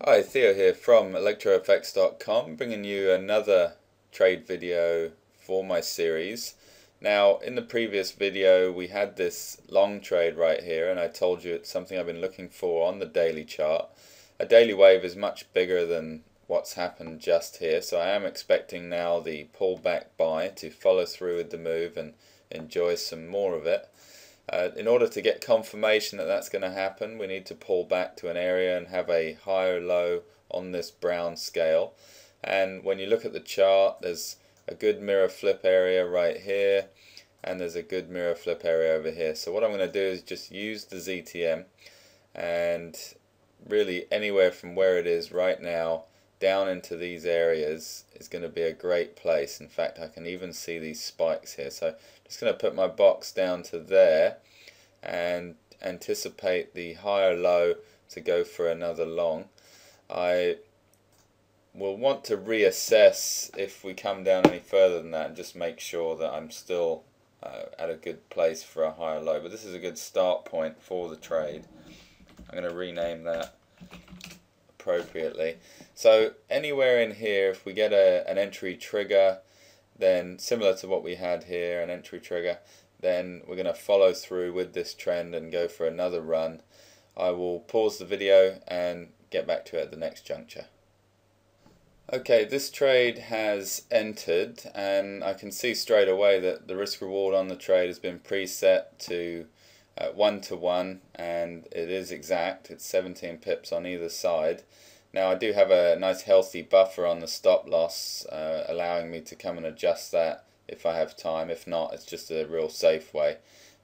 Hi, Theo here from ElectroFX.com, bringing you another trade video for my series. Now, in the previous video we had this long trade right here, and I told you it's something I've been looking for on the daily chart. A daily wave is much bigger than what's happened just here, so I am expecting now the pullback buy to follow through with the move and enjoy some more of it. In order to get confirmation that that's going to happen, we need to pull back to an area and have a higher low on this brown scale. And when you look at the chart, there's a good mirror flip area right here, and there's a good mirror flip area over here. So what I'm going to do is just use the ZTM, and really anywhere from where it is right now down into these areas is going to be a great place. In fact, I can even see these spikes here. So I'm just going to put my box down to there and anticipate the higher low to go for another long. I will want to reassess if we come down any further than that and just make sure that I'm still at a good place for a higher low. But this is a good start point for the trade. I'm going to rename that appropriately. So anywhere in here, if we get an entry trigger, then similar to what we had here, an entry trigger, then we're going to follow through with this trend and go for another run. I will pause the video and get back to it at the next juncture. Okay, this trade has entered, and I can see straight away that the risk reward on the trade has been preset to 1-to-1, and it is exact. It's 17 pips on either side. Now I do have a nice healthy buffer on the stop loss, allowing me to come and adjust that if I have time. If not, it's just a real safe way.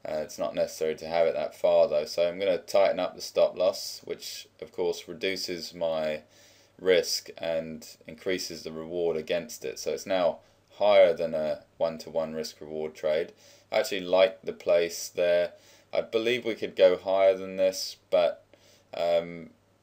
It's not necessary to have it that far though, so I'm going to tighten up the stop loss, which of course reduces my risk and increases the reward against it. So it's now higher than a 1-to-1 risk reward trade. I actually like the place there. I believe we could go higher than this, but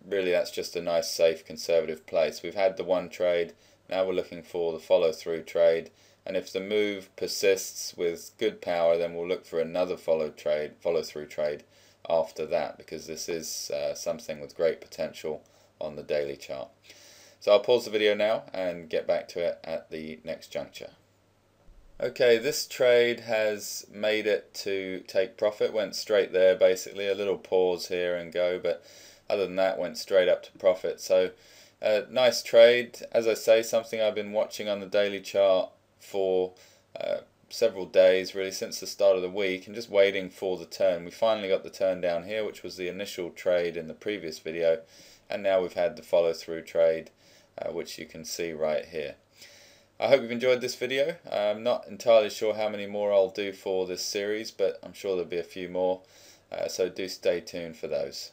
really that's just a nice safe conservative place. We've had the one trade, now we're looking for the follow through trade, and if the move persists with good power, then we'll look for another follow through trade after that, because this is something with great potential on the daily chart. So I'll pause the video now and get back to it at the next juncture. Okay, this trade has made it to take profit, went straight there basically, a little pause here and go, but other than that went straight up to profit. So nice trade, as I say, something I've been watching on the daily chart for several days, really since the start of the week, and just waiting for the turn. We finally got the turn down here, which was the initial trade in the previous video, and now we've had the follow through trade, which you can see right here. I hope you've enjoyed this video. I'm not entirely sure how many more I'll do for this series, but I'm sure there'll be a few more, so do stay tuned for those.